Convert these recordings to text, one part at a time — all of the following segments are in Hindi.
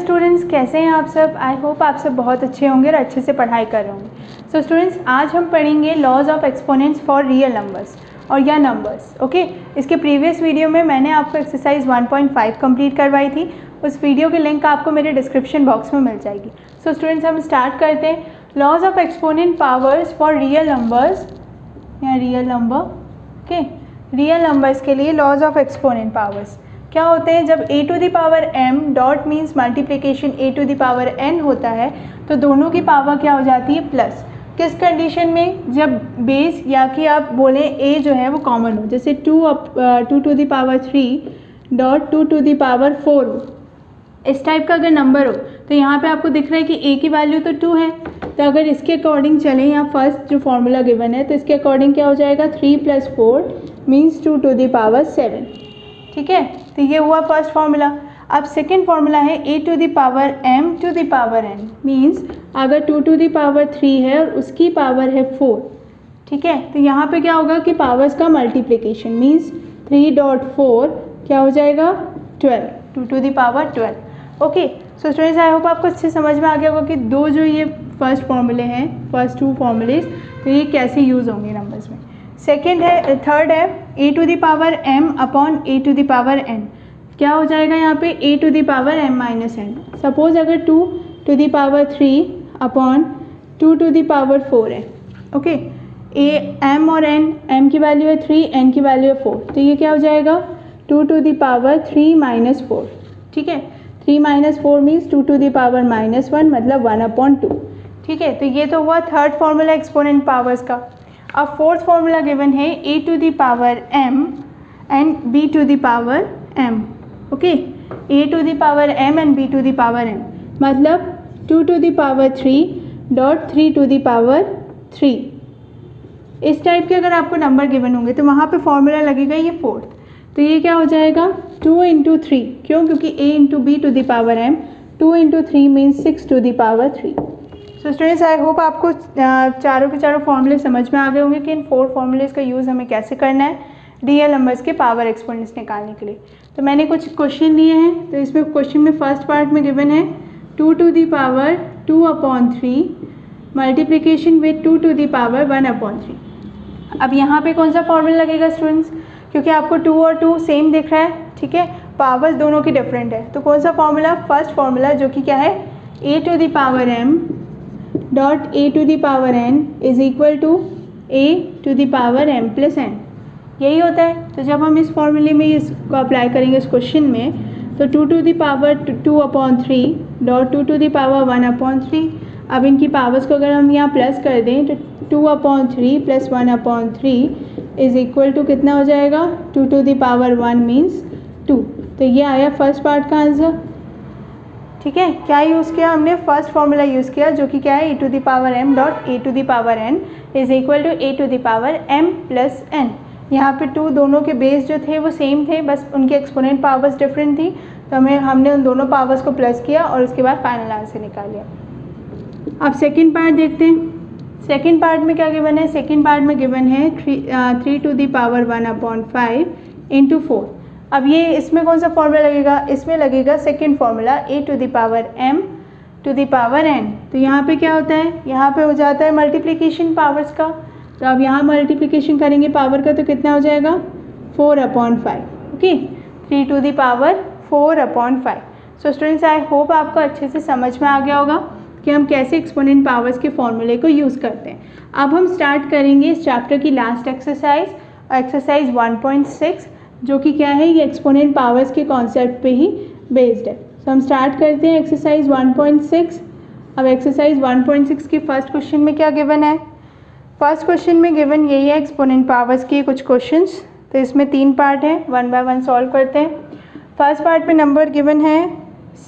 स्टूडेंट्स, कैसे हैं आप सब? आई होप आप सब बहुत अच्छे होंगे और अच्छे से पढ़ाई कर रहे होंगे। सो स्टूडेंट्स, आज हम पढ़ेंगे laws of exponents for real numbers और या नंबर्स। ओके, इसके प्रीवियस वीडियो में मैंने आपको एक्सरसाइज 1.5 कंप्लीट करवाई थी। उस वीडियो की लिंक आपको मेरे डिस्क्रिप्शन बॉक्स में मिल जाएगी। सो स्टूडेंट्स, हम स्टार्ट करते हैं। Laws of exponent powers for real numbers या real number. Okay, real numbers के लिए लॉज ऑफ एक्सपोनेंट पावर्स क्या होते हैं? जब a to the power m dot means multiplication a to the power n होता है तो दोनों की पावर क्या हो जाती है? प्लस। किस कंडीशन में? जब बेस या कि आप बोलें a जो है वो कॉमन हो, जैसे 2 to the power 3 dot 2 to the power 4 हो, इस टाइप का अगर नंबर हो तो यहाँ पे आपको दिख रहा है कि a की वैल्यू तो 2 है, तो अगर इसके अकॉर्डिंग चलें या फर्स्ट जो फॉर्मूला गिवन है तो इसके अकॉर्डिंग क्या हो जाएगा? 3 + 4 मीन्स 2 टू द पावर 7। ठीक है, तो ये हुआ फर्स्ट फार्मूला। अब सेकंड फार्मूला है a to the power m to the power n, means अगर 2 टू द पावर 3 है और उसकी पावर है 4। ठीक है, तो यहाँ पे क्या होगा कि पावर्स का मल्टीप्लिकेशन मीन्स 3 डॉट 4 क्या हो जाएगा? 12, 2 to the power 12। Okay, so students, I hope आपको अच्छे समझ में आ गया होगा कि दो जो ये फर्स्ट फॉर्मूले हैं, फर्स्ट टू फॉर्मूलेज, तो ये कैसे यूज़ होंगे नंबर्स में। सेकेंड है, थर्ड है a to the power m upon a to the power n। क्या हो जाएगा यहाँ पे? a to the power m minus n। Suppose अगर 2 to the power 3 upon 2 to the power 4 है। ओके, m और n, m की वैल्यू है 3, n की वैल्यू है 4, तो ये क्या हो जाएगा? 2 टू द पावर 3 माइनस 4। ठीक है, 3 minus 4 means 2 to the power -1, मतलब 1/2। ठीक है, तो ये तो हुआ थर्ड फॉर्मूला एक्सपोनेंट पावर्स का। अब फोर्थ फॉर्मूला गिवन है a to the power m and b to the power m। Okay, a to the power m and b to the power m, मतलब 2 to the power 3 dot 3 to the power 3। इस टाइप के अगर आपको नंबर गिवन होंगे तो वहाँ पे फॉर्मूला लगेगा ये फोर्थ। तो ये क्या हो जाएगा? 2 × 3। क्यों? क्योंकि a × b to the power m, 2 × 3 means 6 to the power 3। So students, I hope आपको चारों के चारों फॉर्मूले समझ में आ गए होंगे कि इन 4 फॉर्मूलेज का यूज़ हमें कैसे करना है रियल नंबर्स के पावर एक्सपोनेंट्स निकालने के लिए। तो मैंने कुछ क्वेश्चन लिए हैं, तो इसमें क्वेश्चन में फर्स्ट पार्ट में गिवन है 2 to the power 2/3 multiplication with 2 to the power 1/3। अब यहाँ पे कौन सा फॉर्मूला लगेगा स्टूडेंट्स? क्योंकि आपको 2 और 2 सेम दिख रहा है, ठीक है, पावर्स दोनों की डिफरेंट है, तो कौन सा फॉर्मूला? फर्स्ट फॉर्मूला, जो कि क्या है? a to the power m dot a to the power n is equal to a to the power m plus n, यही होता है। तो जब हम इस फॉर्मूले में इसको अप्लाई करेंगे इस क्वेश्चन में, तो 2 to the power 2/3 dot 2 to the power 1/3। अब इनकी पावर्स को अगर हम यहाँ प्लस कर दें तो 2/3 प्लस 1/3 इज इक्वल टू कितना हो जाएगा? 2 टू द पावर 1 मीन्स 2। तो ये आया फर्स्ट पार्ट का आंसर। ठीक है, क्या यूज़ किया हमने? फर्स्ट फॉर्मूला यूज़ किया, जो कि क्या है? a to the power m dot a to the power n is equal to a to the power m plus n। यहाँ पे 2 दोनों के बेस जो थे वो सेम थे, बस उनके एक्सपोनेंट पावर्स डिफरेंट थी, तो हमने उन दोनों पावर्स को प्लस किया और उसके बाद फाइनल आंसर निकाल लिया। अब सेकेंड पार्ट देखते हैं। सेकेंड पार्ट में क्या गिवन है? सेकेंड पार्ट में गिवन है 3 टू द पावर 1/5 इंटू 4। अब ये इसमें कौन सा फॉर्मूला लगेगा? इसमें लगेगा second formula a to the power m to the power n। तो यहाँ पे क्या होता है? यहाँ पे हो जाता है मल्टीप्लिकेशन पावर्स का, तो अब यहाँ मल्टीप्लिकेशन करेंगे पावर का, तो कितना हो जाएगा? 4/5। Okay, 3 to the power 4/5। So students, I hope आपको अच्छे से समझ में आ गया होगा कि हम कैसे एक्सपोनेंट पावर्स के फॉर्मूले को यूज़ करते हैं। अब हम स्टार्ट करेंगे इस चैप्टर की लास्ट एक्सरसाइज, एक्सरसाइज 1.6, जो कि क्या है? ये एक्सपोनेंट पावर्स के कॉन्सेप्ट पे ही बेस्ड है। तो हम स्टार्ट करते हैं एक्सरसाइज 1.6। अब एक्सरसाइज 1.6 की फर्स्ट क्वेश्चन में क्या गिवन है? फर्स्ट क्वेश्चन में गिवन यही है एक्सपोनेंट पावर्स के कुछ क्वेश्चंस, तो इसमें 3 पार्ट है, 1 बाय 1 सॉल्व करते हैं। फर्स्ट पार्ट में नंबर गिवन है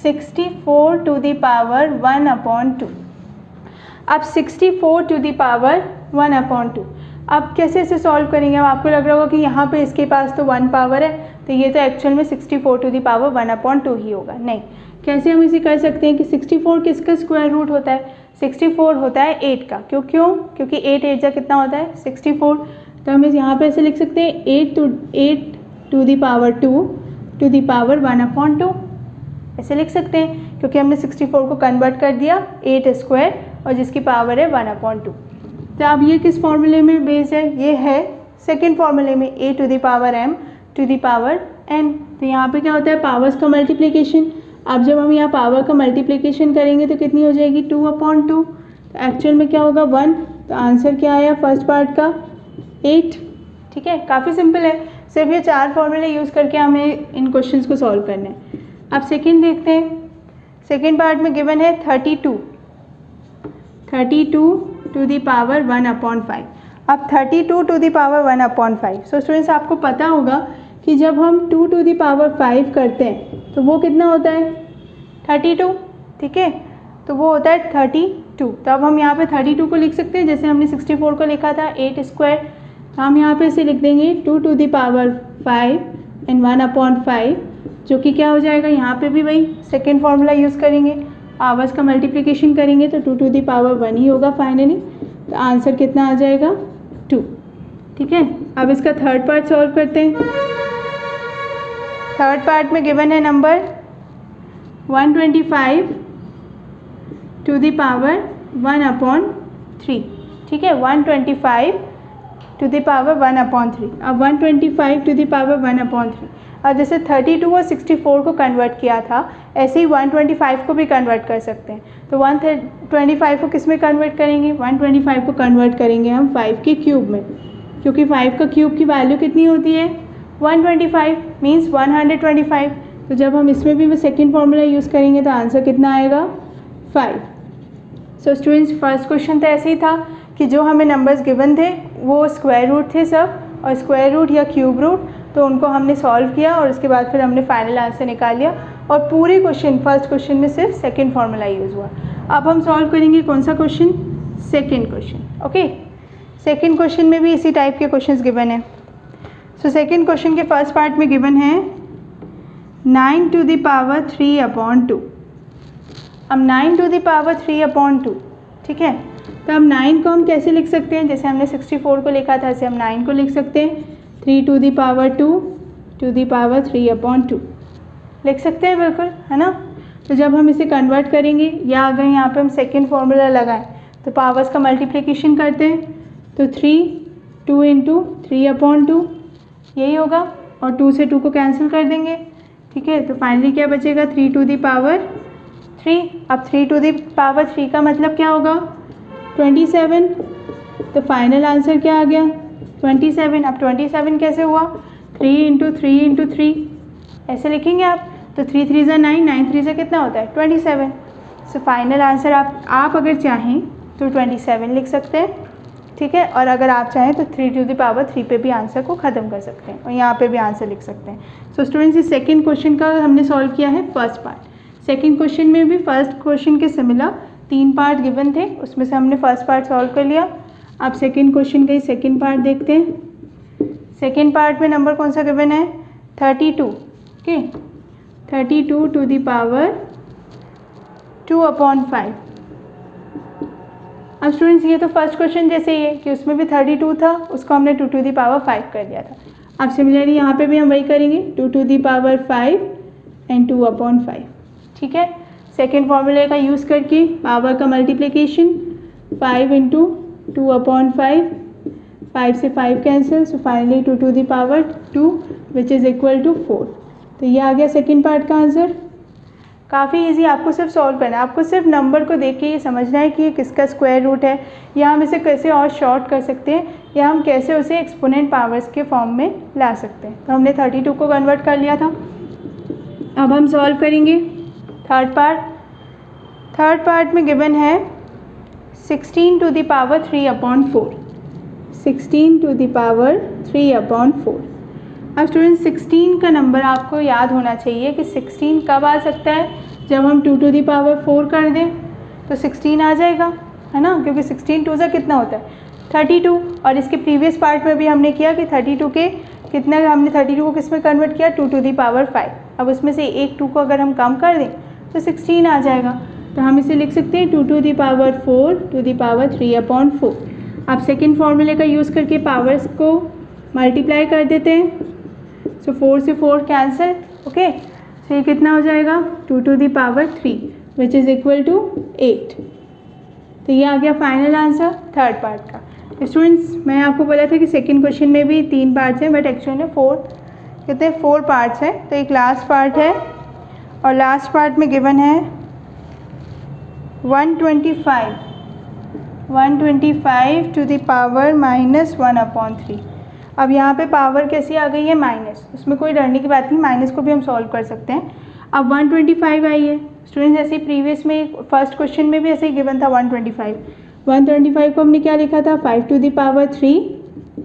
64 टू द पावर 1/2। अब 64 टू द पावर 1/2, अब कैसे इसे सॉल्व करेंगे? अब आपको लग रहा होगा कि यहाँ पे इसके पास तो 1 पावर है, तो ये तो एक्चुअल में 64 टू द पावर 1/2 ही होगा। नहीं, कैसे हम इसे कर सकते हैं कि 64 किसका स्क्वायर रूट होता है? 64 होता है 8 का। क्यों? क्योंकि 8 8 जा कितना होता है? 64। तो हम इस यहाँ पे ऐसे लिख सकते हैं 8 to the power 2 to the power 1/2, ऐसे लिख सकते हैं। क्योंकि हमने 64 को कन्वर्ट कर दिया 8 स्क्वायर और जिसकी पावर है 1/2। तो अब ये किस फॉर्मूले में बेस्ड है? ये है सेकेंड फॉर्मूले में a to the power m to the power n। तो यहाँ पे क्या होता है? पावर्स का मल्टीप्लिकेशन। अब जब हम यहाँ पावर का मल्टीप्लिकेशन करेंगे तो कितनी हो जाएगी? 2/2। तो एक्चुअल में क्या होगा? 1। तो आंसर क्या आया फर्स्ट पार्ट का? 8। ठीक है, काफ़ी सिंपल है। सिर्फ ये 4 फॉर्मूले यूज़ करके हमें इन क्वेश्चंस को सॉल्व करना है। अब सेकेंड देखते हैं। सेकेंड पार्ट में गिवन है 32 टू द पावर 1/5। अब 32 to the power 1/5। So students, आपको पता होगा कि जब हम 2 टू द पावर 5 करते हैं तो वो कितना होता है? 32। ठीक है, तो वो होता है 32। तो अब हम यहाँ पे 32 को लिख सकते हैं जैसे हमने 64 को लिखा था 8 स्क्वायर। तो हम यहाँ पे इसे लिख देंगे 2 टू द पावर 5 एंड 1/5, जो कि क्या हो जाएगा? यहाँ पे भी वही सेकेंड फार्मूला यूज़ करेंगे, पावर्स का मल्टीप्लिकेशन करेंगे तो 2 टू द पावर 1 ही होगा फाइनली। तो आंसर कितना आ जाएगा? 2। ठीक है, अब इसका थर्ड पार्ट सॉल्व करते हैं। थर्ड पार्ट में गिवन है नंबर 125 टू द पावर 1/3। ठीक है, 125 टू द पावर 1/3। अब 125 टू द पावर 1/3। अब जैसे 32 और 64 को कन्वर्ट किया था, ऐसे ही 125 को भी कन्वर्ट कर सकते हैं। तो 125 को किस में कन्वर्ट करेंगे? 125 को कन्वर्ट करेंगे हम 5 के क्यूब में, क्योंकि 5 का क्यूब की वैल्यू कितनी होती है? 125 मीन्स 125। तो जब हम इसमें भी वो सेकेंड फार्मूला यूज़ करेंगे तो आंसर कितना आएगा? 5। सो स्टूडेंट्स, फर्स्ट क्वेश्चन तो ऐसे ही था कि जो हमें नंबर्स गिवन थे वो स्क्वायर रूट थे सब, और स्क्वायर रूट या क्यूब रूट, तो उनको हमने सॉल्व किया और उसके बाद फिर हमने फाइनल आंसर निकाल लिया। और पूरे क्वेश्चन फर्स्ट क्वेश्चन में सिर्फ सेकेंड फार्मूला यूज़ हुआ। अब हम सॉल्व करेंगे कौन सा question? Second question. Okay, second question में भी इसी टाइप के क्वेश्चंस गिवन है। सो सेकेंड क्वेश्चन के फर्स्ट पार्ट में गिवन है 9 टू द पावर 3/2। अब 9 टू द पावर 3/2। ठीक है, तो अब 9 को हम कैसे लिख सकते हैं? जैसे हमने 64 को लिखा था ऐसे हम 9 को लिख सकते हैं 3 to the power 2 to the power 3/2 लिख सकते हैं, बिल्कुल, है ना। तो जब हम इसे कन्वर्ट करेंगे या अगर यहाँ पे हम सेकेंड फार्मूला लगाएं तो पावर्स का मल्टीप्लिकेशन करते हैं तो 2 इंटू 3/2 यही होगा, और 2 से 2 को कैंसिल कर देंगे। ठीक है, तो फाइनली क्या बचेगा? 3 टू द पावर 3। अब 3 टू द पावर 3 का मतलब क्या होगा? 27। तो फाइनल आंसर क्या आ गया? 27। अब 27 कैसे हुआ? 3 इंटू 3 इंटू 3 ऐसे लिखेंगे आप। तो 3 3 ज़ा 9, 9 3 ज़ा कितना होता है? 27। सो फाइनल आंसर आप अगर चाहें तो 27 लिख सकते हैं। ठीक है, और अगर आप चाहें तो 3 टू द पावर 3 पे भी आंसर को ख़त्म कर सकते हैं और यहाँ पे भी आंसर लिख सकते हैं। सो स्टूडेंट्स, इस सेकेंड क्वेश्चन का हमने सॉल्व किया है फर्स्ट पार्ट। सेकेंड क्वेश्चन में भी फर्स्ट क्वेश्चन के सिमिलर 3 पार्ट गिवन थे, उसमें से हमने फर्स्ट पार्ट सॉल्व कर लिया। अब सेकेंड क्वेश्चन का ही सेकेंड पार्ट देखते हैं। सेकेंड पार्ट में नंबर कौन सा गिवन है? 32। Okay, 32 to the power 2/5। अब स्टूडेंट्स, ये तो फर्स्ट क्वेश्चन जैसे ही है कि उसमें भी 32 था, उसको हमने 2 टू द पावर 5 कर दिया था। अब सिमिलरली यहाँ पे भी हम वही करेंगे 2 टू द पावर 5 एंड 2/5। ठीक है, सेकेंड फार्मूले का यूज़ करके पावर का मल्टीप्लिकेशन 5 इंटू 2/5, 5 से 5 cancel, so finally 2 to the power 2 which is equal to 4। तो ये आ गया सेकेंड पार्ट का आंसर। काफ़ी इजी, आपको सिर्फ सॉल्व करना है। आपको सिर्फ नंबर को देख के ये समझना है कि ये किसका स्क्वायर रूट है, या हम इसे कैसे और शॉर्ट कर सकते हैं, या हम कैसे उसे एक्सपोनेंट पावर्स के फॉर्म में ला सकते हैं। तो हमने 32 को कन्वर्ट कर लिया था। अब हम सॉल्व करेंगे थर्ड पार्ट। थर्ड पार्ट में गिवन है 16 to the power 3/4। 16 to the power 3/4। अब स्टूडेंट, 16 का नंबर आपको याद होना चाहिए कि 16 कब आ सकता है? जब हम 2 टू द पावर 4 कर दें तो 16 आ जाएगा, है ना, क्योंकि 16 2 सा कितना होता है? 32। और इसके प्रीवियस पार्ट में भी हमने किया कि 32 के कितना, हमने 32 को किस में कन्वर्ट किया? 2 टू द पावर 5। अब उसमें से एक 2 को अगर हम कम कर दें तो 16 आ जाएगा। तो हम इसे लिख सकते हैं 2 to the power 4 to the power 3/4। अब सेकेंड फार्मूले का यूज़ करके पावर्स को मल्टीप्लाई कर देते हैं। सो 4 से 4 कैंसिल। ओके, तो ये कितना हो जाएगा? 2 to the power 3। Which is equal to 8। तो ये आ गया फाइनल आंसर थर्ड पार्ट का। स्टूडेंट्स मैं आपको बोला था कि सेकंड क्वेश्चन में भी 3 पार्ट्स हैं, बट एक्चुअली में 4 पार्ट्स हैं। तो एक लास्ट पार्ट है और लास्ट पार्ट में गिवन है 125 टू द पावर -1/3। अब यहाँ पे पावर कैसी आ गई है? माइनस। उसमें कोई डरने की बात नहीं, माइनस को भी हम सॉल्व कर सकते हैं। अब 125 आई है स्टूडेंट्स, ऐसे ही प्रीवियस में फर्स्ट क्वेश्चन में भी ऐसे ही गिवन था 125 को हमने क्या लिखा था? 5 टू द पावर 3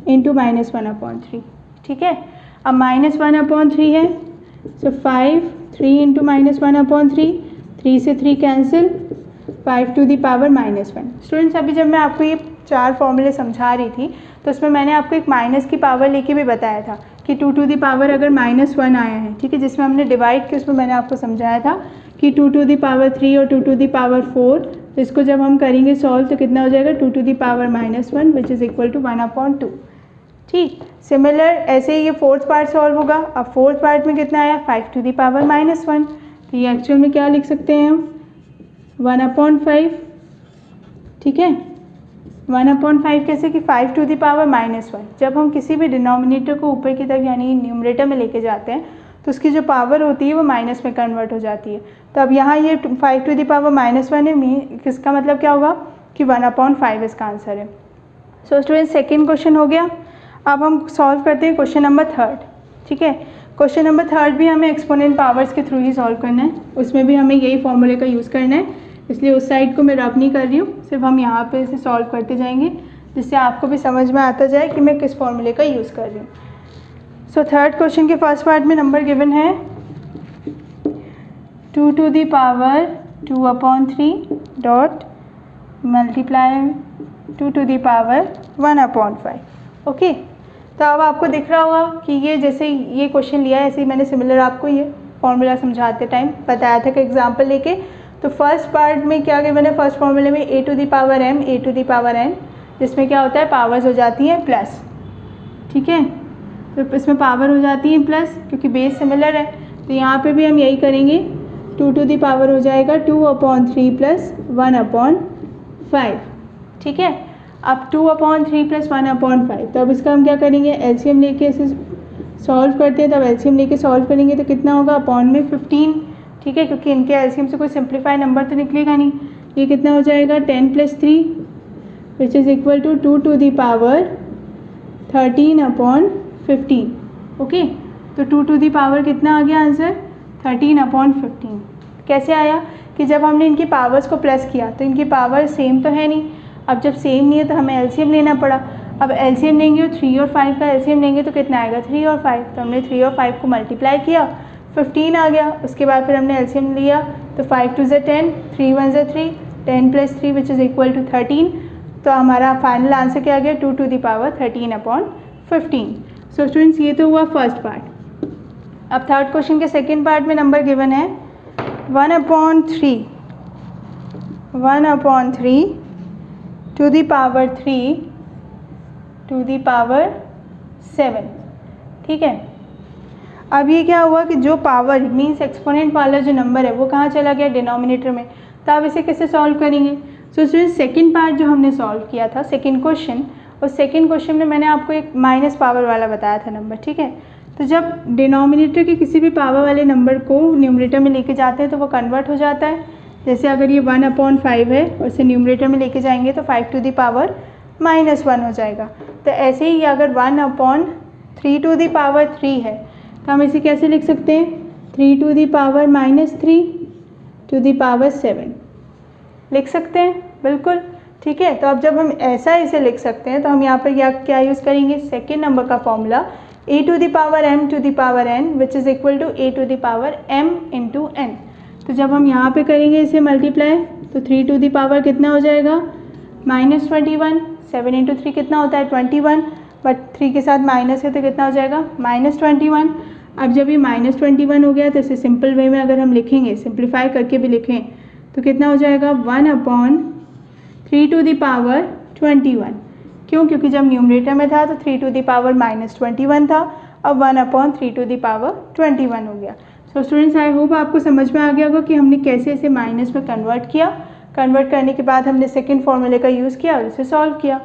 इंटू -1/3। ठीक है, अब -1/3 है, सो 5 3 इंटू -1/3, 3 से 3 cancel, 5 to the power -1। Students अभी जब मैं आपको ये 4 फॉर्मूले समझा रही थी तो उसमें मैंने आपको एक माइनस की पावर लेके भी बताया था कि 2 टू द पावर अगर -1 आया है, ठीक है, जिसमें हमने डिवाइड किया उसमें मैंने आपको समझाया था कि 2 टू द पावर 3 और 2 टू द पावर 4, तो इसको जब हम करेंगे सॉल्व तो कितना हो जाएगा? 2 to the power -1 which is equal to 1/2। ठीक, सिमिलर ऐसे ही ये फोर्थ पार्ट सॉल्व होगा। अब फोर्थ पार्ट में कितना आया? 5 टू द पावर -1। तो ये एक्चुअल में क्या लिख सकते हैं हम? 1/5। ठीक है, 1/5 कैसे कि 5 टू द पावर -1। जब हम किसी भी डिनोमिनेटर को ऊपर की तरफ यानी न्यूमरेटर में लेके जाते हैं तो उसकी जो पावर होती है वो माइनस में कन्वर्ट हो जाती है। तो अब यहाँ ये 5 टू द पावर -1 है, किसका मतलब क्या होगा कि 1/5 इसका आंसर है। सो स्टूडेंट सेकेंड क्वेश्चन हो गया। अब हम सॉल्व करते हैं क्वेश्चन नंबर थर्ड। ठीक है, क्वेश्चन नंबर थर्ड भी हमें एक्सपोनेंट पावर्स के थ्रू ही सॉल्व करना है, उसमें भी हमें यही फॉर्मूले का यूज़ करना है, इसलिए उस साइड को मैं रब नहीं कर रही हूँ, सिर्फ हम यहाँ पे इसे सॉल्व करते जाएंगे जिससे आपको भी समझ में आता जाए कि मैं किस फॉर्मूले का यूज़ कर रही हूँ। सो थर्ड क्वेश्चन के फर्स्ट पार्ट में नंबर गिवन है 2 to the power 2/3 dot multiply 2 to the power 1/5। Okay, तो अब आपको दिख रहा होगा कि ये जैसे ये क्वेश्चन लिया है ऐसे ही मैंने सिमिलर आपको ये फॉर्मूला समझाते टाइम बताया था कि एग्जाम्पल लेके। तो फर्स्ट पार्ट में क्या गिवन है? फर्स्ट फॉर्मूले में a to the power m a to the power n, जिसमें क्या होता है पावर्स हो जाती हैं प्लस। ठीक है, तो इसमें पावर हो जाती है प्लस क्योंकि बेस सिमिलर है। तो यहाँ पे भी हम यही करेंगे, 2 टू द पावर हो जाएगा 2/3 प्लस 1/5। ठीक है, अब 2/3 प्लस 1/5, तो अब इसका हम क्या करेंगे? एलसीएम लेके इसे सॉल्व करते हैं। तब एलसीएम लेके सॉल्व करेंगे तो कितना होगा? अपॉन में 15। ठीक है, क्योंकि इनके एलसीएम से कोई सिंप्लीफाई नंबर तो निकलेगा नहीं। ये कितना हो जाएगा? 10 + 3 which is equal to 2 to the power 13/15। Okay, तो 2 टू द पावर कितना आ गया आंसर? 13/15। कैसे आया कि जब हमने इनकी पावर्स को प्लस किया तो इनकी पावर सेम तो है नहीं। अब जब सेम नहीं है तो हमें एलसीएम लेना पड़ा। अब एलसीएम लेंगे और 3 और 5 का एलसीएम लेंगे तो कितना आएगा? 3 और 5। तो हमने 3 और 5 को मल्टीप्लाई किया, 15 आ गया। उसके बाद फिर हमने एलसीएम लिया तो 5 2 = 10, 3 1 = 3, 10 + 3 विच इज़ इक्वल टू 13। तो हमारा फाइनल आंसर क्या आ गया? 2 to the power 13/15। So students ये तो हुआ फर्स्ट पार्ट। अब थर्ड क्वेश्चन के सेकेंड पार्ट में नंबर गिवन है 1/3 to the power 3 to the power 7। ठीक है, अब ये क्या हुआ कि जो पावर मीन्स एक्सपोनेंट वाला जो नंबर है वो कहाँ चला गया? डिनोमिनेटर में। तो अब इसे कैसे सॉल्व करेंगे? सो स्टूडेंट सेकंड पार्ट जो हमने सॉल्व किया था सेकंड क्वेश्चन, और सेकंड क्वेश्चन में मैंने आपको एक माइनस पावर वाला बताया था नंबर। ठीक है, तो जब डिनोमिनेटर के किसी भी पावर वाले नंबर को न्यूमरेटर में लेके जाते हैं तो वो कन्वर्ट हो जाता है। जैसे अगर ये 1/5 है और इसे न्यूमरेटर में लेके जाएंगे तो 5 टू द पावर -1 हो जाएगा। तो ऐसे ही अगर 1/3 टू द पावर 3 है तो हम इसे कैसे लिख सकते हैं? 3 to the power -3 to the power 7 लिख सकते हैं, बिल्कुल। ठीक है, तो अब जब हम ऐसा इसे लिख सकते हैं तो हम यहाँ पर क्या यूज़ करेंगे? सेकेंड नंबर का formula a to the power m to the power n which is equal to a to the power m into n। तो जब हम यहाँ पे करेंगे इसे मल्टीप्लाई तो 3 टू द पावर कितना हो जाएगा? -21। 7 इंटू 3 कितना होता है? 21, बट 3 के साथ माइनस है तो कितना हो जाएगा? -21। अब जब ये -21 हो गया तो इसे सिंपल वे में अगर हम लिखेंगे, सिंप्लीफाई करके भी लिखें तो कितना हो जाएगा? 1/3 टू द पावर 21। क्यों? क्योंकि जब न्यूमरेटर में था तो 3 टू द पावर -21 था, अब 1/3 टू द पावर 21 हो गया। तो स्टूडेंट्स आई होप आपको समझ में आ गया होगा कि हमने कैसे इसे माइनस में कन्वर्ट किया। कन्वर्ट करने के बाद हमने सेकंड फॉर्मूले का यूज़ किया और इसे सॉल्व किया।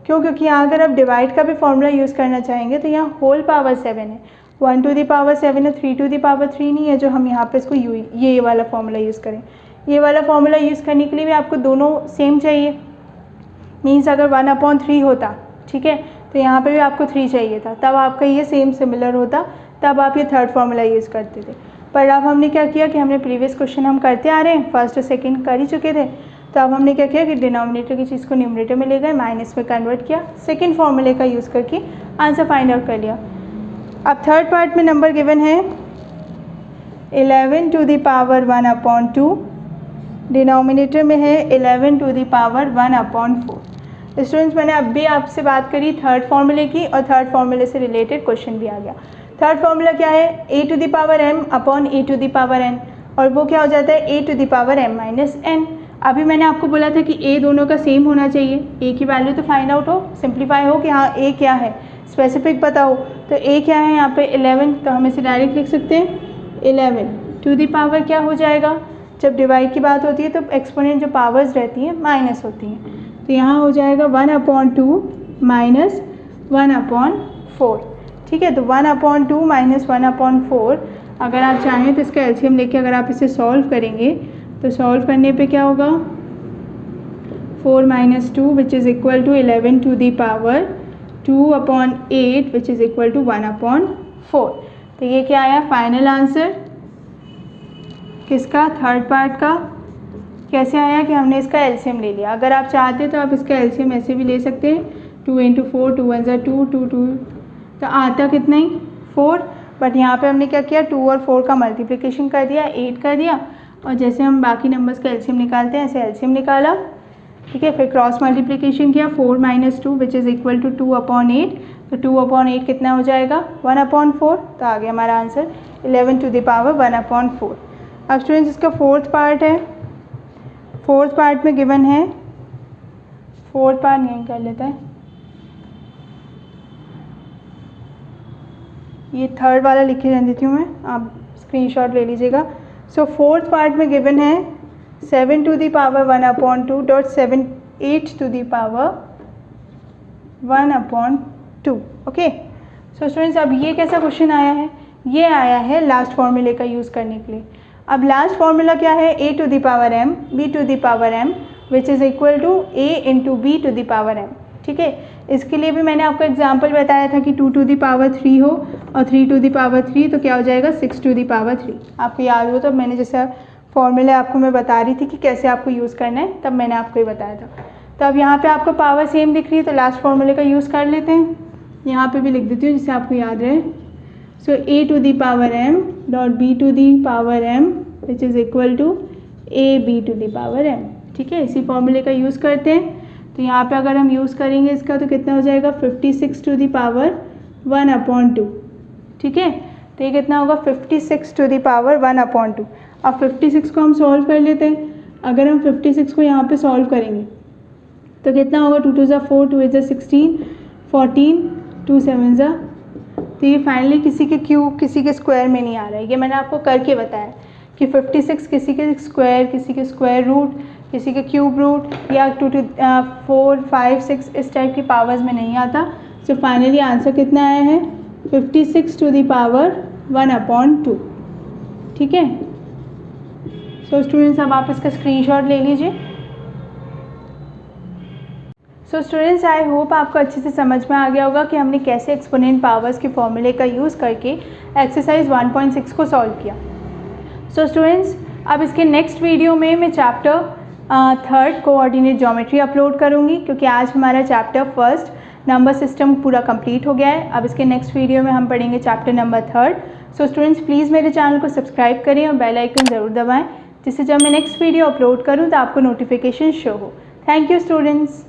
क्यों? क्योंकि यहाँ अगर आप डिवाइड का भी फॉर्मूला यूज़ करना चाहेंगे तो यहाँ होल पावर 7 है, 1 टू द पावर 7 है, 3 टू द पावर 3 नहीं है जो हम यहाँ पे इसको ये वाला फॉर्मूला यूज़ करें। ये वाला फॉर्मूला यूज़ करने के लिए भी आपको दोनों सेम चाहिए। मीन्स अगर 1/3 होता, ठीक है, तो यहाँ पे भी आपको 3 चाहिए था, तब आपका ये सेम सिमिलर होता, तब आप ये थर्ड फॉर्मूला यूज़ करते थे। पर अब हमने क्या किया कि हमने प्रीवियस क्वेश्चन हम करते आ रहे हैं, फर्स्ट और सेकंड कर ही चुके थे, तो अब हमने क्या किया कि डिनोमिनेटर की चीज़ को न्यूमरेटर में ले गए, माइनस में कन्वर्ट किया, सेकंड फॉर्मूले का यूज़ करके आंसर फाइंड आउट कर लिया। अब थर्ड पार्ट में नंबर गिवन है 11 टू द पावर 1/2, डिनोमिनेटर में है 11 टू द पावर 1/4। स्टूडेंट्स मैंने अब भी आपसे बात करी थर्ड फॉर्मूले की, और थर्ड फॉर्मूले से रिलेटेड क्वेश्चन भी आ गया। थर्ड फॉर्मूला क्या है? a to the power m upon a to the power n, और वो क्या हो जाता है a to the power m minus n। अभी मैंने आपको बोला था कि a दोनों का सेम होना चाहिए, a की वैल्यू तो फाइंड आउट हो, सिंप्लीफाई हो कि हाँ a क्या है, स्पेसिफिक पता हो। तो a क्या है यहाँ पे 11, तो हम इसे डायरेक्ट लिख सकते हैं 11 टू द पावर क्या हो जाएगा, जब डिवाइड की बात होती है तो एक्सपोनेंट जो पावर्स रहती हैं माइनस होती हैं, तो यहाँ हो जाएगा 1/2 माइनस 1/4। ठीक है, तो 1/2 माइनस 1/4, अगर आप चाहें तो इसका एलसीएम लेके अगर आप इसे सॉल्व करेंगे तो सॉल्व करने पे क्या होगा 4 - 2 which is equal to 11 to the power 2/8 which is equal to 1/4। तो ये क्या आया फाइनल आंसर किसका? थर्ड पार्ट का। कैसे आया कि हमने इसका एलसीएम ले लिया। अगर आप चाहते तो आप इसका एलसीएम ऐसे भी ले सकते हैं, 2 × 4, 2 × 1 2, 2 2, तो आता कितना ही 4, बट यहाँ पे हमने क्या किया 2 और 4 का मल्टीप्लिकेशन कर दिया, 8 कर दिया, और जैसे हम बाकी नंबर्स का एलसीएम निकालते हैं ऐसे एलसीएम निकाला। ठीक है, फिर क्रॉस मल्टीप्लिकेशन किया 4 - 2 विच इज़ इक्वल टू 2/8, तो 2/8 कितना हो जाएगा 1/4, तो आ गया हमारा आंसर 11 टू द पावर 1/4। अब स्टूडेंट्स इसका फोर्थ पार्ट है, फोर्थ पार्ट में गिवन है, फोर्थ पार्ट यहीं कर लेता है, ये थर्ड वाला लिखे रहने देती हूँ मैं, आप स्क्रीनशॉट ले लीजिएगा। सो फोर्थ पार्ट में गिवन है 7 to the power 1/2.78 to the power 1/2। Okay, so students अब ये कैसा क्वेश्चन आया है? ये आया है लास्ट फॉर्मूले का यूज़ करने के लिए। अब लास्ट फॉर्मूला क्या है? a to the power m b to the power m which is equal to a into b to the power m। ठीक है, इसके लिए भी मैंने आपको एग्जांपल बताया था कि 2 टू द पावर 3 हो और 3 टू द पावर 3, तो क्या हो जाएगा 6 टू द पावर 3। आपको याद हो तो मैंने जैसा फॉर्मूला आपको मैं बता रही थी कि कैसे आपको यूज़ करना है, तब मैंने आपको ये बताया था। तो अब यहाँ पे आपको पावर सेम दिख रही है, तो लास्ट फॉर्मूले का यूज़ कर लेते हैं। यहाँ पे भी लिख देती हूँ जिससे आपको याद रहे। So a to the power m dot b to the power m which is equal to ab to the power m। ठीक है, इसी फॉर्मूले का यूज़ करते हैं। तो यहाँ पे अगर हम यूज़ करेंगे इसका तो कितना हो जाएगा 56 टू द पावर 1/2। ठीक है, तो ये कितना होगा 56 टू द पावर 1/2। अब 56 को हम सॉल्व कर लेते हैं। अगर हम 56 को यहाँ पे सॉल्व करेंगे तो कितना होगा 2 2 4, 2 8 16, 14, 2 7 जा। तो ये फाइनली किसी के क्यूब किसी के स्क्वायर में नहीं आ रहा है, ये मैंने आपको करके बताया कि 56 किसी के स्क्वायर, किसी के स्क्वायर रूट, किसी के क्यूब रूट या 2 to 4 5 6 इस टाइप की पावर्स में नहीं आता। सो फाइनली आंसर कितना आया है 56 टू द पावर 1/2। ठीक है, सो स्टूडेंट्स अब आप इसका स्क्रीनशॉट ले लीजिए। सो स्टूडेंट्स आई होप आपको अच्छे से समझ में आ गया होगा कि हमने कैसे एक्सपोनेंट पावर्स के फॉर्मूले का यूज़ करके एक्सरसाइज 1.6 को सॉल्व किया। सो स्टूडेंट्स अब इसके नेक्स्ट वीडियो में मैं chapter third coordinate geometry upload करूँगी, क्योंकि आज हमारा चैप्टर फर्स्ट नंबर सिस्टम पूरा कंप्लीट हो गया है। अब इसके नेक्स्ट वीडियो में हम पढ़ेंगे chapter number third. So students please मेरे चैनल को सब्सक्राइब करें और बेल आइकन ज़रूर दबाएं, जिससे जब मैं नेक्स्ट वीडियो अपलोड करूँ तो आपको नोटिफिकेशन शो हो। Thank you students.